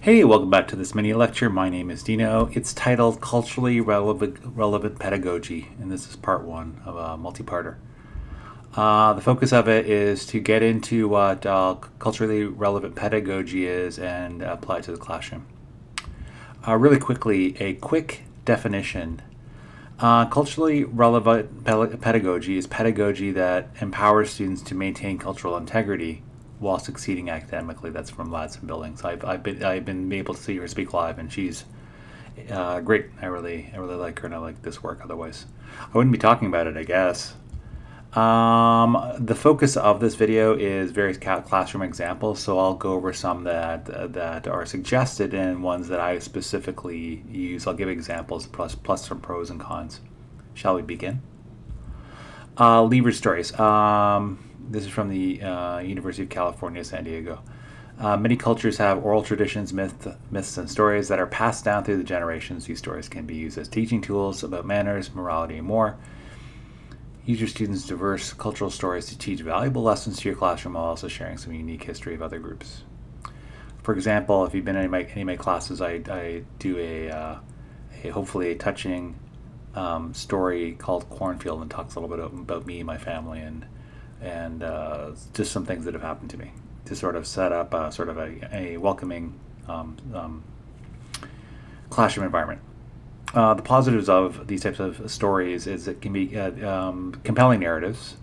Hey, welcome back to this mini lecture. My name is Dino. It's titled Culturally Relevant Pedagogy, and this is part one of a multi-parter. The focus of it is to get into what culturally relevant pedagogy is and apply it to the classroom. Really quickly, a quick definition. Culturally relevant pedagogy is pedagogy that empowers students to maintain cultural integrity while succeeding academically. That's from Ladson-Billings. I've been able to see her speak live, and she's great. I really like her, and I like this work. Otherwise, I wouldn't be talking about it, I guess. The focus of this video is various classroom examples, so I'll go over some that are suggested and ones that I specifically use. I'll give examples plus some pros and cons. Shall we begin? Lever stories. This is from the University of California, San Diego. Many cultures have oral traditions, myths, and stories that are passed down through the generations. These stories can be used as teaching tools about manners, morality, and more. Use your students' diverse cultural stories to teach valuable lessons to your classroom while also sharing some unique history of other groups. For example, if you've been in any of my classes, I do a hopefully a touching story called Cornfield, and talks a little bit about me and my family and just some things that have happened to me to sort of set up sort of a welcoming classroom environment. The positives of these types of stories is it can be compelling narratives,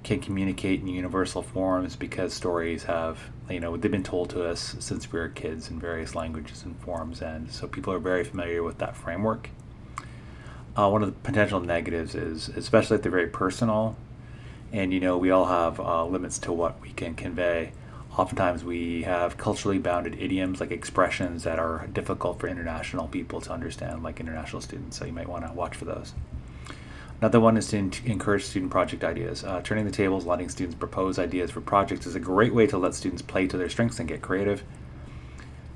can communicate in universal forms because stories have, they've been told to us since we were kids in various languages and forms, and so people are very familiar with that framework. One of the potential negatives is, especially if they're very personal, and we all have limits to what we can convey. Oftentimes we have culturally bounded idioms, like expressions that are difficult for international people to understand, like international students, so you might want to watch for those. Another one is to encourage student project ideas. Turning the tables, letting students propose ideas for projects is a great way to let students play to their strengths and get creative.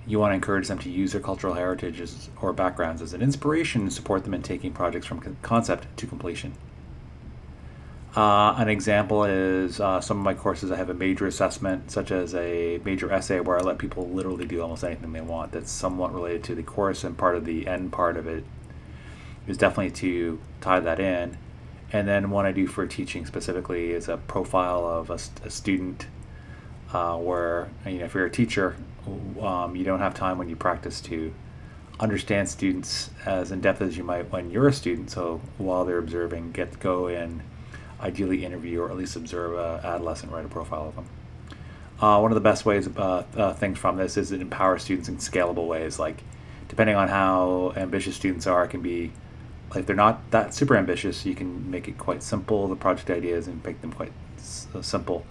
You want to encourage them to use their cultural heritages or backgrounds as an inspiration and support them in taking projects from concept to completion. An example is some of my courses, I have a major assessment, such as a major essay, where I let people literally do almost anything they want that's somewhat related to the course, and part of the end part of it is definitely to tie that in. And then what I do for teaching specifically is a profile of a student where, if you're a teacher, you don't have time when you practice to understand students as in depth as you might when you're a student. So while they're observing, go in, ideally interview or at least observe an adolescent, write a profile of them. One of the best ways things from this is it empowers students in scalable ways. Like, depending on how ambitious students are, it can be, like, they're not that super ambitious, you can make it quite simple, the project ideas, and make them quite simple.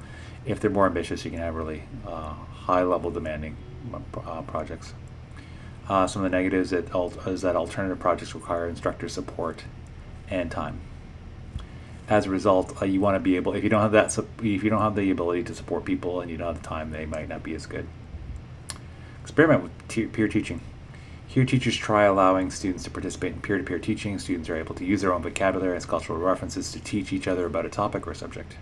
If they're more ambitious, you can have really high level demanding projects. Some of the negatives is that alternative projects require instructor support and time. As a result, you want to be able, if you don't have the ability to support people and you don't have the time, they might not be as good. Experiment with peer teaching. Here, teachers try allowing students to participate in peer-to-peer teaching. Students are able to use their own vocabulary as cultural references to teach each other about a topic or subject.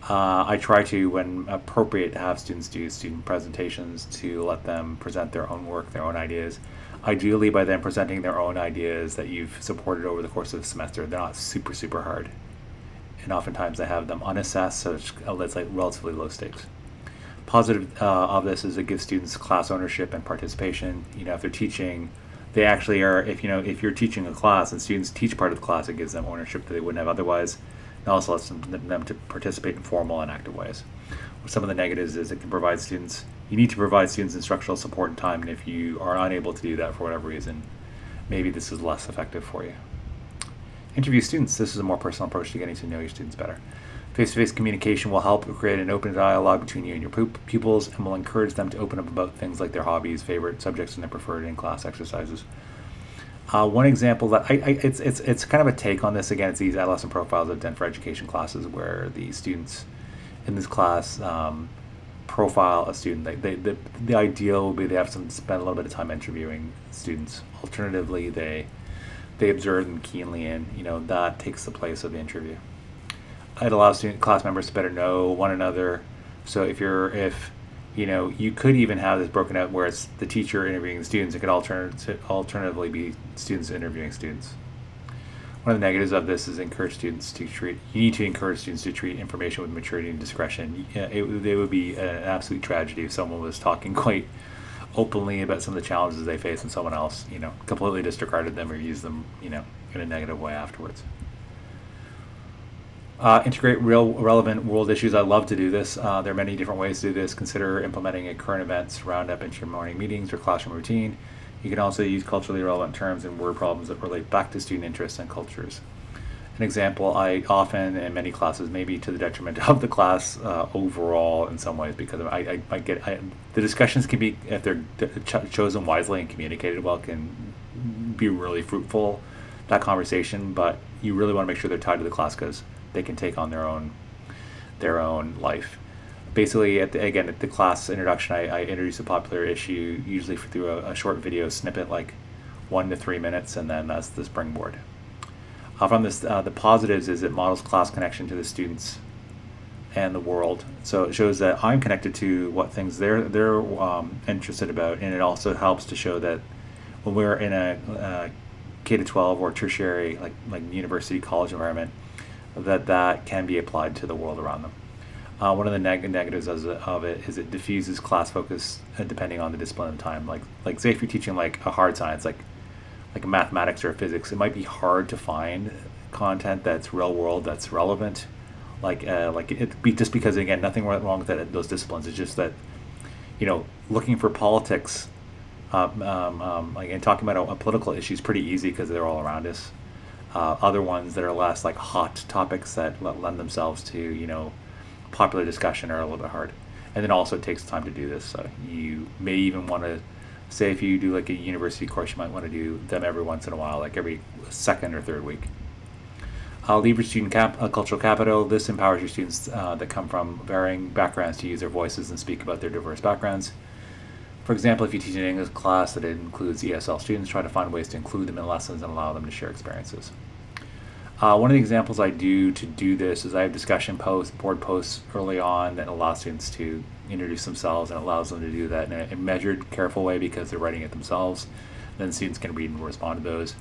I try to, when appropriate, have students do student presentations to let them present their own work, their own ideas. Ideally, by them presenting their own ideas that you've supported over the course of the semester, they're not super hard. And oftentimes I have them unassessed, so it's like relatively low stakes. Positive of this is it gives students class ownership and participation. If they're teaching, they actually are, if you're teaching a class and students teach part of the class, it gives them ownership that they wouldn't have otherwise. It also lets them to participate in formal and active ways. Some of the negatives is you need to provide students instructional support and time, and if you are unable to do that for whatever reason, maybe this is less effective for you. Interview students. This is a more personal approach to getting to know your students better. Face-to-face communication will help create an open dialogue between you and your pupils, and will encourage them to open up about things like their hobbies, favorite subjects, and their preferred in-class exercises. One example that it's kind of a take on this. Again, it's these adolescent profiles I've done for education classes where the students in this class profile a student. The ideal would be they have spend a little bit of time interviewing students. Alternatively, they observe them keenly, and that takes the place of the interview. It allows class members to better know one another. So if You could even have this broken out where it's the teacher interviewing students. It could alternatively be students interviewing students. One of the negatives of this is you need to encourage students to treat information with maturity and discretion. It would be an absolute tragedy if someone was talking quite openly about some of the challenges they face and someone else, completely disregarded them or used them, in a negative way afterwards. Integrate relevant world issues. I love to do this. There are many different ways to do this. Consider implementing a current events roundup into your morning meetings or classroom routine. You can also use culturally relevant terms and word problems that relate back to student interests and cultures. An example, I often in many classes, maybe to the detriment of the class overall in some ways, because the discussions can be, if they're chosen wisely and communicated well, can be really fruitful, that conversation, but you really want to make sure they're tied to the class because they can take on their own life. Basically, at the class introduction, I introduce a popular issue, usually through a short video snippet, like 1 to 3 minutes, and then that's the springboard. From this, the positives is it models class connection to the students and the world. So it shows that I'm connected to what things they're interested about, and it also helps to show that when we're in a K-12 or tertiary, like university, college environment, that can be applied to the world around them. One of the negatives of it is it diffuses class focus depending on the discipline and time. Like say if you're teaching like a hard science, like mathematics or physics, it might be hard to find content that's real world, that's relevant. Just because, again, nothing wrong with those disciplines. It's just that, looking for politics, and talking about a political issue is pretty easy because they're all around us. Other ones that are less like hot topics that lend themselves to, popular discussion are a little bit hard. And then also it takes time to do this. So you may even want to, say if you do like a university course, you might want to do them every once in a while, like every second or third week. Leave your student cultural capital. This empowers your students that come from varying backgrounds to use their voices and speak about their diverse backgrounds. For example, if you teach an English class that includes ESL students, try to find ways to include them in lessons and allow them to share experiences. One of the examples I do to do this is I have discussion posts, board posts early on that allow students to introduce themselves, and allows them to do that in a measured, careful way because they're writing it themselves. Then students can read and respond to those.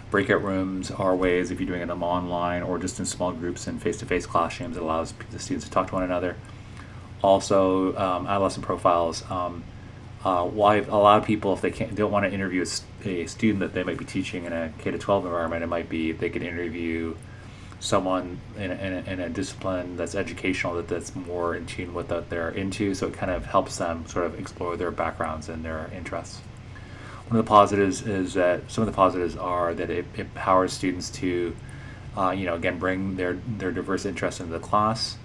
Breakout rooms are ways, if you're doing them online or just in small groups in face-to-face classrooms, it allows the students to talk to one another. Also, adolescent profiles. Why a lot of people, if they don't want to interview a student that they might be teaching in a K-12 environment, it might be they could interview someone in a discipline that's educational, that's more in tune with what they're into, so it kind of helps them sort of explore their backgrounds and their interests. One of the positives is that some of the positives are that it empowers students to, again, bring their diverse interests into the class.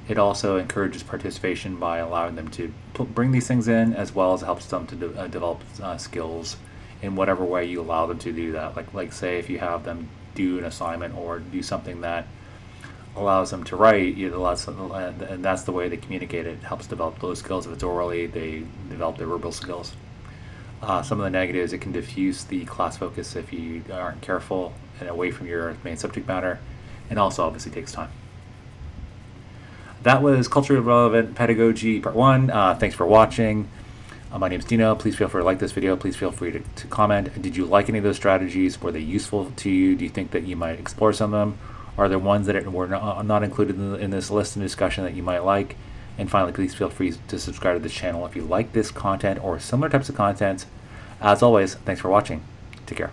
It also encourages participation by allowing them to bring these things in, as well as helps them to develop skills in whatever way you allow them to do that. Like say if you have them do an assignment or do something that allows them to write, and that's the way they communicate. It helps develop those skills. If it's orally, they develop their verbal skills. Some of the negatives, it can diffuse the class focus if you aren't careful and away from your main subject matter, and also obviously takes time. That was Culturally Relevant Pedagogy Part 1. Thanks for watching. My name is Dino. Please feel free to like this video. Please feel free to comment. Did you like any of those strategies? Were they useful to you? Do you think that you might explore some of them? Are there ones that were not included in this list and discussion that you might like? And finally, please feel free to subscribe to this channel if you like this content or similar types of content. As always, thanks for watching. Take care.